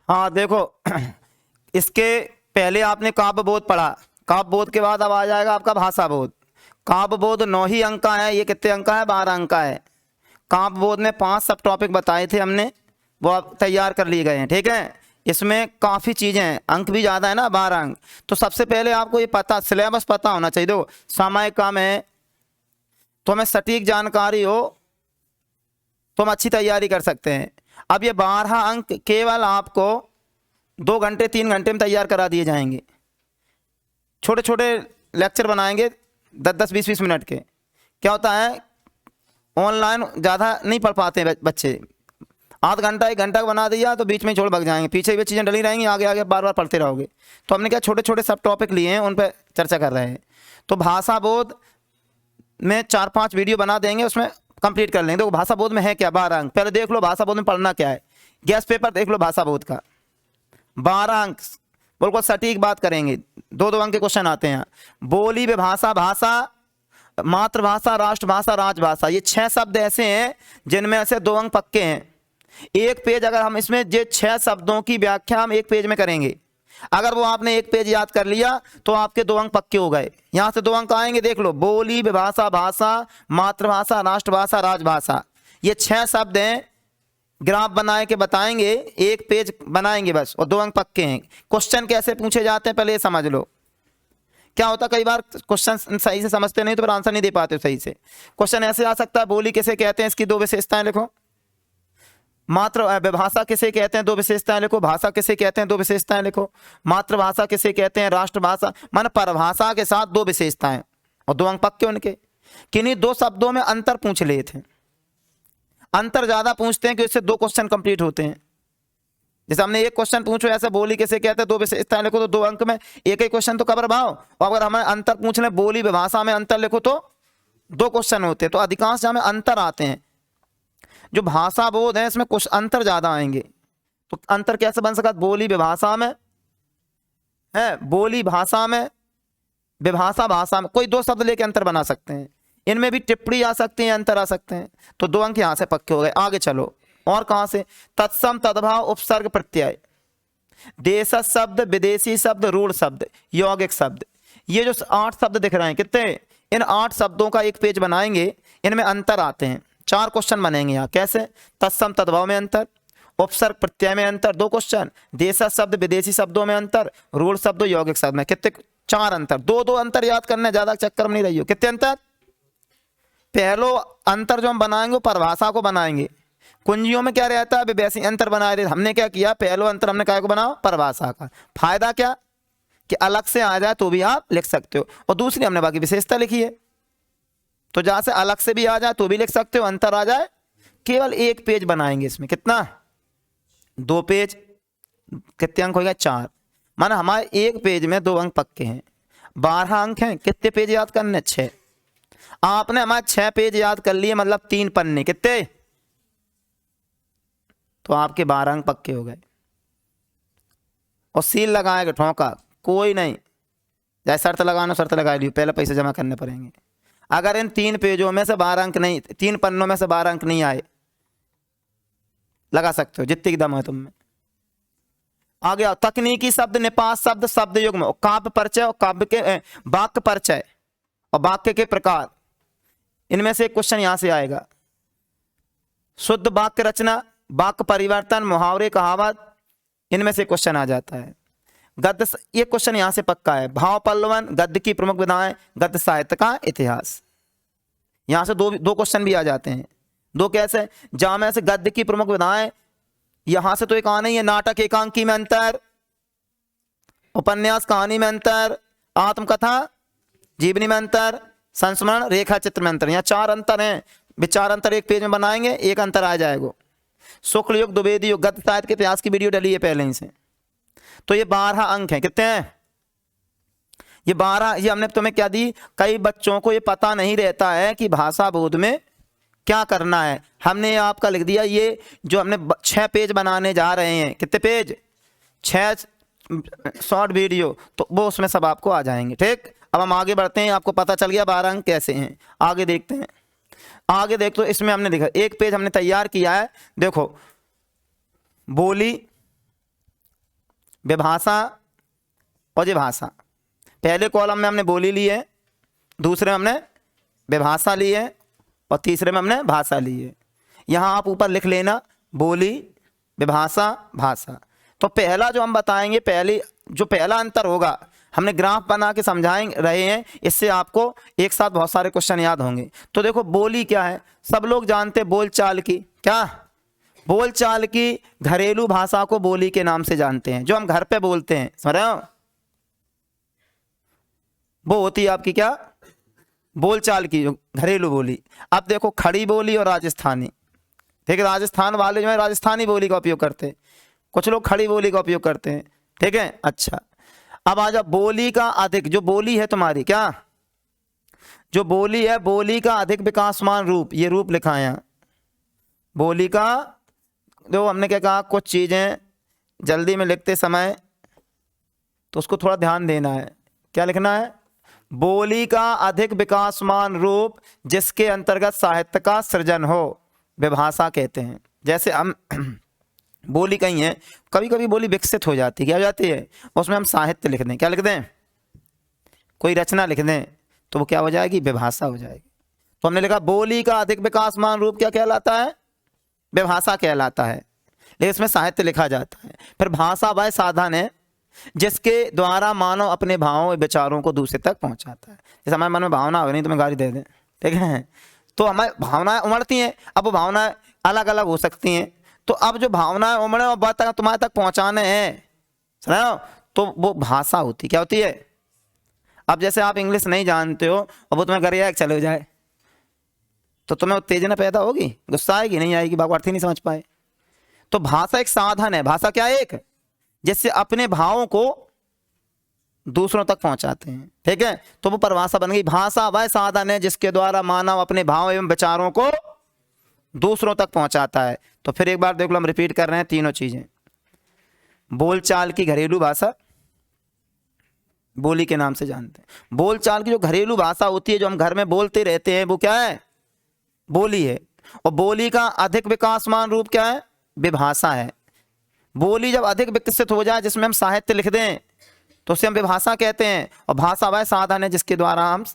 हाँ देखो, इसके पहले आपने काव्य बोध पढ़ा, काव्य बोध के बाद अब आ जाएगा आपका भाषा बोध। काव्य बोध 9 ही अंक का है, ये कितने अंक का है? 12 अंक का है। काव्य बोध में 5 सब टॉपिक बताए थे हमने, वो आप तैयार कर लिए गए हैं, ठीक है। इसमें काफ़ी चीज़ें हैं, अंक भी ज़्यादा है ना, 12 अंक। तो सबसे पहले आपको ये पता, सिलेबस पता होना चाहिए। देखो सामयिक काम है तो हमें सटीक जानकारी हो तो हम अच्छी तैयारी कर सकते हैं। अब ये 12 अंक केवल आपको 2 घंटे 3 घंटे में तैयार करा दिए जाएंगे। छोटे छोटे लेक्चर बनाएंगे 10-10 20-20 मिनट के। क्या होता है, ऑनलाइन ज़्यादा नहीं पढ़ पाते बच्चे, आध घंटा 1 घंटा बना दिया तो बीच में छोड़ भाग जाएंगे, पीछे भी चीज़ें डली रहेंगी, आगे आगे बार बार पढ़ते रहोगे। तो हमने क्या छोटे छोटे सब टॉपिक लिए हैं, उन पर चर्चा कर रहे हैं। तो भाषा बोध में 4-5 वीडियो बना देंगे, उसमें कंप्लीट कर लेंगे। तो भाषा बोध में है क्या? 12 अंक। पहले देख लो भाषा बोध में पढ़ना क्या है। गैस पेपर देख लो भाषा बोध का, 12 अंक, बिल्कुल सटीक बात करेंगे। 2-2 अंक के क्वेश्चन आते हैं। बोली, विभाषा, भाषा, मातृभाषा, राष्ट्रभाषा, राजभाषा, ये 6 शब्द ऐसे हैं जिनमें से 2 अंक पक्के हैं। एक पेज, अगर हम इसमें ये 6 शब्दों की व्याख्या हम 1 पेज में करेंगे, अगर वो आपने 1 पेज याद कर लिया तो आपके 2 अंक पक्के हो गए। यहां से 2 अंक आएंगे, देख लो, बोली, विभाषा, भाषा, मातृभाषा, राष्ट्रभाषा, राजभाषा, ये 6 शब्द हैं। ग्राफ बनाए के बताएंगे, 1 पेज बनाएंगे बस, और 2 अंक पक्के हैं। क्वेश्चन कैसे पूछे जाते हैं पहले ये समझ लो। क्या होता है, कई बार क्वेश्चन सही से समझते नहीं तो फिर आंसर नहीं दे पाते सही से। क्वेश्चन ऐसे आ सकता है, बोली किसे कहते हैं, इसकी 2 विशेषताएं लिखो। मातृभाषा किसे कहते हैं, 2 विशेषताएं लिखो। भाषा किसे कहते हैं, 2 विशेषताएं लिखो। मातृभाषा किसे कहते हैं, राष्ट्रभाषा, मान परभाषा के साथ 2 विशेषताएं, और 2 अंक पक्के उनके। किन्हीं 2 शब्दों में अंतर पूछ लिए थे। अंतर ज्यादा पूछते हैं कि इससे 2 क्वेश्चन कंप्लीट होते हैं। जैसे हमने 1 क्वेश्चन पूछो ऐसे, बोली किसे कहते हैं, 2 विशेषताएं लिखो, तो 2 अंक में 1 ही क्वेश्चन तो कवर भाव। और अगर हमें अंतर पूछ ले, बोली विभाषा में अंतर लिखो, तो 2 क्वेश्चन होते हैं। तो अधिकांश हमें अंतर आते हैं। जो भाषा बोध है इसमें कुछ अंतर ज्यादा आएंगे। तो अंतर कैसे बन सकता? बोली विभाषा में है, बोली भाषा में, विभाषा भाषा में, कोई 2 शब्द लेके अंतर बना सकते हैं। इनमें भी टिप्पणी आ सकती है, अंतर आ सकते हैं। तो 2 अंक यहां से पक्के हो गए। आगे चलो, और कहां से? तत्सम, तद्भाव, उपसर्ग, प्रत्यय, देश शब्द, विदेशी शब्द, रूढ़ शब्द, यौगिक शब्द, ये जो 8 शब्द दिख रहे हैं, कितने? इन 8 शब्दों का 1 पेज बनाएंगे। इनमें अंतर आते हैं, 4 क्वेश्चन बनेंगे यहाँ। कैसे? तत्सम तद्भाव में अंतर, उपसर्ग प्रत्यय में अंतर 2 क्वेश्चन, देश शब्द विदेशी शब्दों में अंतर, रूढ़ शब्द यौगिक शब्द में, कितने? 4 अंतर। 2-2 अंतर याद करने, ज्यादा चक्कर में नहीं रही हो। कितने अंतर? पहलो अंतर जो हम बनाएंगे वो परभाषा को बनाएंगे। कुंजियों में क्या रहता है, वैसे अंतर बना रहे। हमने क्या किया, पहलो अंतर हमने क्या को बनाओ, परभाषा का। फायदा क्या कि अलग से आ जाए तो भी आप लिख सकते हो, और दूसरी हमने बाकी विशेषता लिखी है। तो जहां से अलग से भी आ जाए तो भी लिख सकते हो, अंतर आ जाए। केवल 1 पेज बनाएंगे इसमें, कितना? 2 पेज, कितने अंक हो गए? 4। माना हमारे 1 पेज में 2 अंक पक्के हैं। 12 अंक हैं, कितने पेज याद करने? 6। आपने हमारे 6 पेज याद कर लिए, मतलब 3 पन्ने, कितने? तो आपके 12 अंक पक्के हो गए। और सील लगाएगा, ठोंका कोई नहीं, चाहे शर्त लगाना शर्त लगा लियो, पहले पैसे जमा करने पड़ेंगे। अगर इन 3 पेजों में से 12 अंक नहीं, 3 पन्नों में से 12 अंक नहीं आए, लगा सकते हो जितनी दम है तुम में। आगे आओ, तकनीकी शब्द, निपात शब्द, शब्द युग्म, काव्य परिचय और काव्य के वाक्य परिचय और वाक्य के प्रकार। इनमें से एक क्वेश्चन यहां से आएगा। शुद्ध वाक्य रचना, वाक्य परिवर्तन, मुहावरे, कहावत, इनमें से क्वेश्चन आ जाता है। गद्य, ये क्वेश्चन यहां से पक्का है। भाव पल्लवन, गद्य की प्रमुख विधाएं, गद्य साहित्य का इतिहास, यहां से दो क्वेश्चन भी आ जाते हैं। 2 कैसे? जामे से गद्य की प्रमुख विधाएं, यहां से तो एक आना ही है। नाटक एकांकी में अंतर, उपन्यास कहानी में अंतर, आत्मकथा जीवनी में अंतर, संस्मरण रेखा चित्र में अंतर। यहाँ 4 अंतर हैं। विचार अंतर 1 पेज में बनाएंगे, 1 अंतर आ जाएगा। शुक्ल युग, द्विवेदी युग, गद्य साहित्य के इतिहास की वीडियो डली है पहले ही से। तो ये 12 अंक हैं। कितने हैं? ये 12। ये हमने तुम्हें क्या दी, कई बच्चों को ये पता नहीं रहता है कि भाषा बोध में क्या करना है। हमने आपका लिख दिया। ये जो हमने 6 पेज बनाने जा रहे हैं, कितने पेज? 6 शॉर्ट वीडियो, तो वो उसमें सब आपको आ जाएंगे। ठीक, अब हम आगे बढ़ते हैं। आपको पता चल गया 12 अंक कैसे हैं। आगे देखते हैं। आगे देख तो इसमें हमने लिखा, 1 पेज हमने तैयार किया है। देखो, बोली, विभाषा और ये भाषा। पहले कॉलम में हमने बोली ली है, दूसरे में हमने विभाषा ली है और तीसरे में हमने भाषा ली है। यहाँ आप ऊपर लिख लेना बोली, विभाषा, भाषा। तो पहला जो हम बताएंगे, पहला अंतर होगा, हमने ग्राफ बना के समझाएंगे रहे हैं, इससे आपको एक साथ बहुत सारे क्वेश्चन याद होंगे। तो देखो बोली क्या है, सब लोग जानते हैं बोलचाल की, क्या बोलचाल की घरेलू भाषा को बोली के नाम से जानते हैं, जो हम घर पे बोलते हैं, समझ रहे हो, वो होती है आपकी क्या, बोलचाल की जो घरेलू बोली। अब देखो खड़ी बोली और राजस्थानी, ठीक है, राजस्थान वाले जो है राजस्थानी बोली का उपयोग करते हैं, कुछ लोग खड़ी बोली का उपयोग करते हैं, ठीक है। अच्छा, अब आ जाओ बोली का अधिक, जो बोली है तुम्हारी, क्या जो बोली है, बोली का अधिक विकासमान रूप, ये रूप लिखा है यहाँ, बोली का, जो हमने क्या कहा, कुछ चीजें जल्दी में लिखते समय तो उसको थोड़ा ध्यान देना है। क्या लिखना है, बोली का अधिक विकासमान रूप जिसके अंतर्गत साहित्य का सृजन हो, विभाषा कहते हैं। जैसे हम बोली कहीं है, कभी कभी बोली विकसित हो जाती है, क्या हो जाती है, उसमें हम साहित्य लिख दें, क्या लिख दें, कोई रचना लिख दें, तो वो क्या हो जाएगी, विभाषा हो जाएगी। तो हमने लिखा बोली का अधिक विकासमान रूप क्या कहलाता है, विभाषा कहलाता है, लेकिन इसमें साहित्य लिखा जाता है। फिर भाषा वह साधन है जिसके द्वारा मानव अपने भावों विचारों को दूसरे तक पहुंचाता है। जैसे हमारे मन में भावना हो, नहीं तो मैं गाली दे दें, ठीक है, तो हमारी भावनाएं उमड़ती हैं। अब वो भावनाएं अलग अलग हो सकती हैं, तो अब जो भावनाएं उमड़े और बात तुम्हारे तक पहुंचाने हैं, सुनो, तो वो भाषा होती, क्या होती है। अब जैसे आप इंग्लिश नहीं जानते हो और वो तुम्हें घर आए चले जाए, तो तुम्हें उत्तेजना पैदा होगी, गुस्सा आएगी, नहीं आएगी, बात अर्थ ही नहीं समझ पाए। तो भाषा एक साधन है, भाषा क्या है, एक जिससे अपने भावों को दूसरों तक पहुंचाते हैं, ठीक है। तो वो परिभाषा बन गई, भाषा वह साधन है जिसके द्वारा मानव अपने भाव एवं विचारों को दूसरों तक पहुंचाता है। तो फिर एक बार देख लो, हम रिपीट कर रहे हैं तीनों चीजें, बोलचाल की घरेलू भाषा, बोली के नाम से जानते हैं। बोलचाल की जो घरेलू भाषा होती है, जो हम घर में बोलते रहते हैं, वो क्या है, बोली है। और बोली का अधिक विकासमान रूप क्या है, विभाषा है। बोली जब अधिक विकसित हो जाए, जिसमें हम साहित्य लिख दें, तो उसे हम विभाषा कहते हैं। और भाषा वह साधन है जिसके द्वारा हम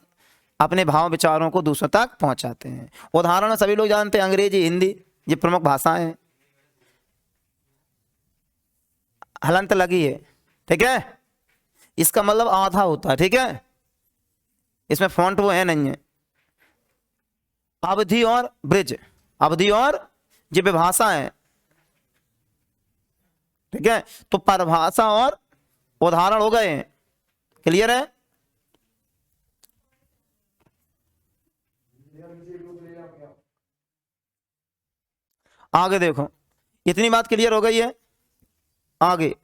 अपने भाव विचारों को दूसरों तक पहुंचाते हैं। उदाहरण सभी लोग जानते हैं, अंग्रेजी, हिंदी, ये प्रमुख भाषाएं हैं। हलंत लगी है, ठीक है, इसका मतलब आधा होता है, ठीक है, इसमें फॉन्ट वो है नहीं है। अवधि और ब्रिज, अवधि और ये विभाषा है, ठीक है। तो परिभाषा और उदाहरण हो गए, क्लियर है। आगे देखो, इतनी बात क्लियर हो गई है। आगे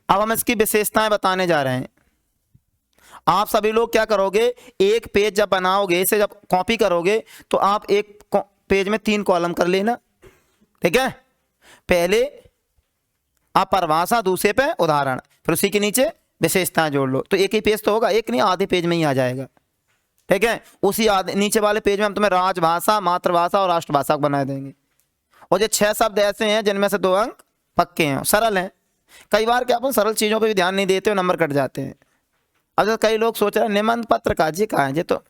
अब हम इसकी विशेषताएं बताने जा रहे हैं। आप सभी लोग क्या करोगे, एक पेज जब बनाओगे, इसे जब कॉपी करोगे, तो आप एक पेज में 3 कॉलम कर लेना, ठीक है। पहले आप परिभाषा, दूसरे पे उदाहरण, फिर उसी के नीचे विशेषताएं जोड़ लो। तो एक ही पेज तो होगा, एक नहीं, आधे पेज में ही आ जाएगा, ठीक है। उसी नीचे वाले पेज में हम तुम्हें राजभाषा, मातृभाषा और राष्ट्रभाषा को बना देंगे। और ये 6 शब्द ऐसे हैं जिनमें से 2 अंक पक्के हैं, सरल हैं। कई बार क्या अपन सरल चीजों पे भी ध्यान नहीं देते हो, नंबर कट जाते हैं। अब जैसे कई लोग सोच रहे हैं निबंध पत्र का जी कहाँ है, ये तो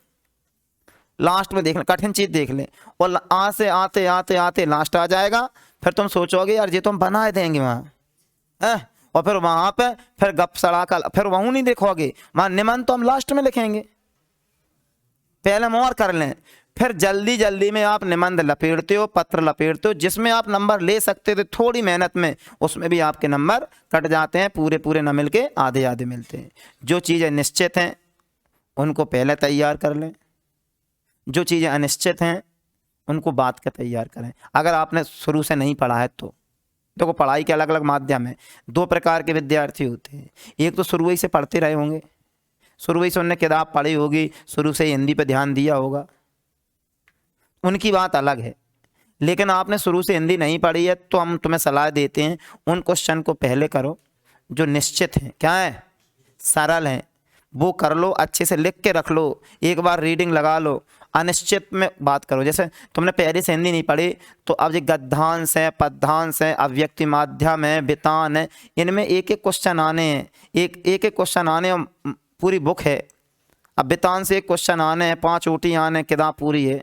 लास्ट में देख लें, कठिन चीज देख लें, और आ से आते आते आते लास्ट आ जाएगा। फिर तुम सोचोगे यार ये तो हम बना देंगे वहाँ है, और फिर वहां पे फिर गप सड़ा का, फिर वहीं नहीं देखोगे, वहां निबंध तो हम लास्ट में लिखेंगे, पहले हम और कर लें। फिर जल्दी जल्दी में आप निबंध लपेटते हो, पत्र लपेटते हो, जिसमें आप नंबर ले सकते थे थोड़ी मेहनत में, उसमें भी आपके नंबर कट जाते हैं, पूरे पूरे न मिलके आधे आधे मिलते हैं। जो चीज़ें निश्चित हैं उनको पहले तैयार कर लें, जो चीज़ें अनिश्चित हैं उनको बाद का तैयार करें। अगर आपने शुरू से नहीं पढ़ा है तो देखो, पढ़ाई के अलग अलग माध्यम है। 2 प्रकार के विद्यार्थी होते हैं, एक तो शुरू ही से पढ़ते रहे होंगे, शुरू ही से उन्होंने किताब पढ़ी होगी, शुरू से हिंदी पे ध्यान दिया होगा, उनकी बात अलग है। लेकिन आपने शुरू से हिंदी नहीं पढ़ी है, तो हम तुम्हें सलाह देते हैं उन क्वेश्चन को पहले करो जो निश्चित हैं, क्या है, सरल हैं, वो कर लो, अच्छे से लिख के रख लो, एक बार रीडिंग लगा लो। अनिश्चित में बात करो। जैसे तुमने पहले से हिंदी नहीं पढ़ी तो अब ये गद्यांश है, पद्यांश है, अव्यक्ति माध्यम है, वितान है, इनमें एक एक क्वेश्चन आने हैं, एक एक क्वेश्चन आने, पूरी बुक है। अब वितान से एक क्वेश्चन आने हैं, 5 ओटी आने, किताब पूरी है।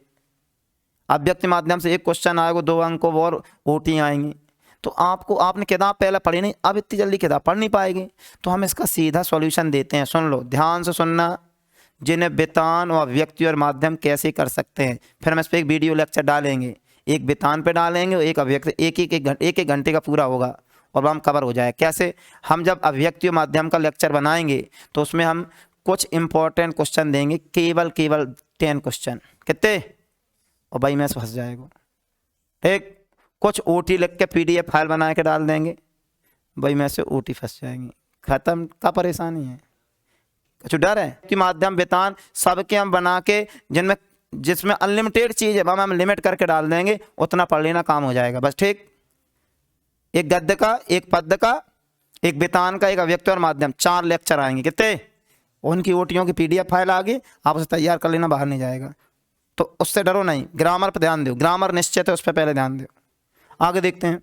अव्यक्ति माध्यम से एक क्वेश्चन आएगा, 2 अंक और ओटी आएंगी। तो आपने किताब पहले पढ़ी नहीं, अब इतनी जल्दी किताब पढ़ नहीं पाएगी। तो हम इसका सीधा सॉल्यूशन देते हैं, सुन लो, ध्यान से सुनना। जिन्हें वितान और अव्यक्ति और माध्यम कैसे कर सकते हैं, फिर हम इस पर एक वीडियो लेक्चर डालेंगे, एक वितान पे डालेंगे और एक अव्यक्ति, एक घंटे का पूरा होगा और वह हम कवर हो जाए। कैसे? हम जब अव्यक्ति और माध्यम का लेक्चर बनाएंगे तो उसमें हम कुछ इंपॉर्टेंट क्वेश्चन देंगे, केवल 10 क्वेश्चन। कितने? और भाई मैं फंस जाएगा। ठीक, कुछ ओटी लिख के PDF फाइल बना के डाल देंगे, भाई मैं से ओटी फंस जाएंगी, खत्म का परेशानी है। कुछ डर है कि माध्यम वितान सबके हम बना के जिसमें अनलिमिटेड चीज है वह हम लिमिट करके डाल देंगे, उतना पढ़ लेना, काम हो जाएगा बस। ठीक, एक गद्य का, एक पद्य का, एक वितान का, एक अव्यक्ति और माध्यम, 4 लेक्चर आएंगे। कितने? उनकी ओटियों की PDF फाइल आ गई, आप उसे तैयार कर लेना, बाहर नहीं जाएगा। तो उससे डरो नहीं, ग्रामर पर ध्यान दो, ग्रामर निश्चित है, उस पर पहले ध्यान दो। आगे देखते हैं,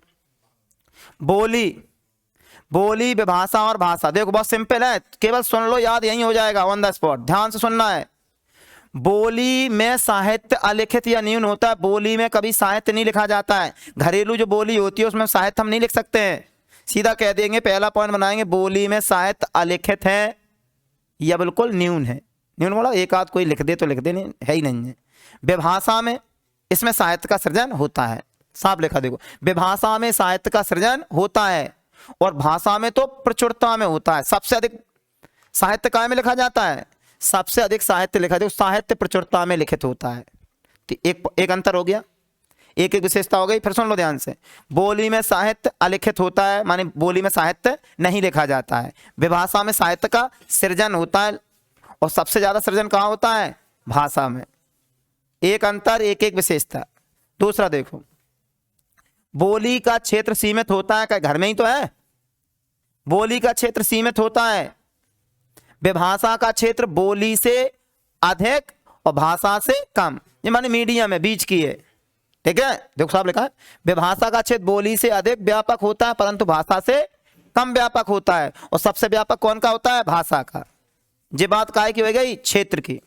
बोली, विभाषा और भाषा। देखो बहुत सिंपल है, केवल सुन लो, याद यही हो जाएगा ऑन द स्पॉट, ध्यान से सुनना है। बोली में साहित्य अलिखित या न्यून होता है। बोली में कभी साहित्य नहीं लिखा जाता है। घरेलू जो बोली होती है उसमें साहित्य हम नहीं लिख सकते हैं, सीधा कह देंगे, पहला पॉइंट बनाएंगे, बोली में साहित्य अलिखित है या बिल्कुल न्यून है। न्यून बोला एक आध कोई लिख दे तो लिख दे, नहीं है ही नहीं है। विभाषा में इसमें साहित्य का सृजन होता है, साफ लिखा देखो, विभाषा में साहित्य का सृजन होता है और भाषा में तो प्रचुरता में होता है। सबसे अधिक साहित्य काय में लिखा जाता है? सबसे अधिक साहित्य लिखा जाता है, साहित्य प्रचुरता में लिखित होता है। तो एक अंतर हो गया, एक विशेषता हो गई। फिर सुन लो ध्यान से, बोली में साहित्य अलिखित होता है, माने बोली में साहित्य नहीं लिखा जाता है। विभाषा में साहित्य का सृजन होता है और सबसे ज्यादा सृजन कहाँ होता है? भाषा में। एक अंतर, एक विशेषता। दूसरा देखो, बोली का क्षेत्र सीमित होता है, क्या घर में ही तो है? बोली का क्षेत्र सीमित होता है। विभाषा का क्षेत्र बोली से अधिक और भाषा से कम, ये माने मीडियम है, बीच की है। ठीक है, देखो साहब लिखा है, विभाषा का क्षेत्र बोली से अधिक व्यापक होता है परंतु भाषा से कम व्यापक होता है। और सबसे व्यापक कौन का होता है? भाषा का। ये बात काय की हो गई? क्षेत्र की।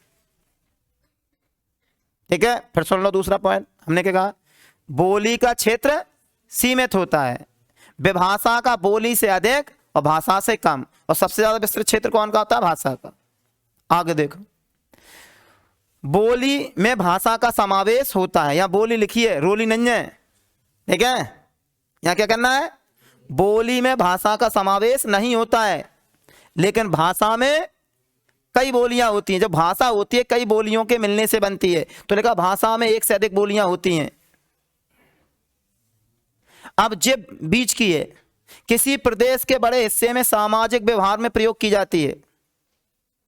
ठीक है, फिर सुन लो दूसरा पॉइंट, हमने क्या कहा? बोली का क्षेत्र सीमित होता है, विभाषा का बोली से अधिक और भाषा से कम, और सबसे ज्यादा विस्तृत क्षेत्र कौन का होता है? भाषा का। आगे देखो, बोली में भाषा का समावेश होता है। यहां बोली लिखी है, रोली नहीं है। ठीक है, यहां क्या करना है? बोली में भाषा का समावेश नहीं होता है, लेकिन भाषा में कई बोलियां होती हैं। जब भाषा होती है कई बोलियों के मिलने से बनती है, तो लिखा भाषा में एक से अधिक बोलियां होती हैं। अब जब बीच की है, किसी प्रदेश के बड़े हिस्से में सामाजिक व्यवहार में प्रयोग की जाती है।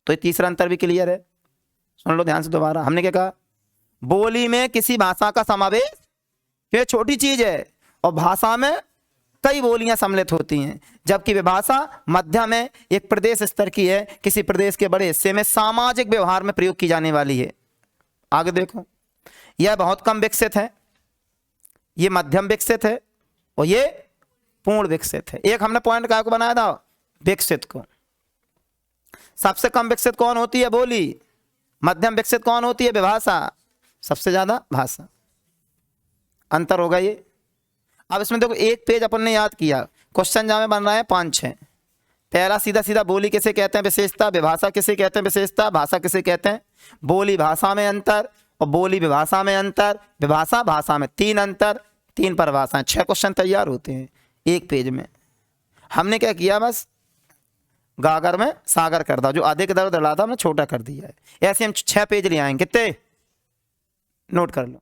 तो तीसरा अंतर भी क्लियर है, सुन लो ध्यान से दोबारा। हमने क्या कहा? बोली में किसी भाषा का समावेश, ये छोटी चीज है, और भाषा में कई बोलियां सम्मिलित होती हैं। जबकि विभाषा मध्यम है, एक प्रदेश स्तर की है, किसी प्रदेश के बड़े हिस्से में सामाजिक व्यवहार में प्रयोग की जाने वाली है। आगे देखो, यह बहुत कम विकसित है, ये मध्यम विकसित है और ये पूर्ण विकसित है। एक हमने पॉइंट क्या को बनाया था? विकसित को। सबसे कम विकसित कौन होती है? बोली। मध्यम विकसित कौन होती है? विभाषा। सबसे ज्यादा भाषा। अंतर होगा ये। अब इसमें देखो, एक पेज अपन ने याद किया, क्वेश्चन जहां में बन रहा है 5-6। पहला सीधा सीधा, बोली किसे कहते हैं? विशेषता। विभाषा किसे कहते हैं? विशेषता। भाषा किसे कहते हैं? बोली भाषा में अंतर और बोली विभाषा में अंतर, विभाषा भाषा में 3 अंतर, 3 परिभाषाएं। 6 क्वेश्चन तैयार होते हैं एक पेज में। हमने क्या किया? बस गागर में सागर कर दिया, जो आधे के दर डाला था हमने छोटा कर दिया है। ऐसे हम 6 पेज ले आएंगे। कितने? नोट कर लो।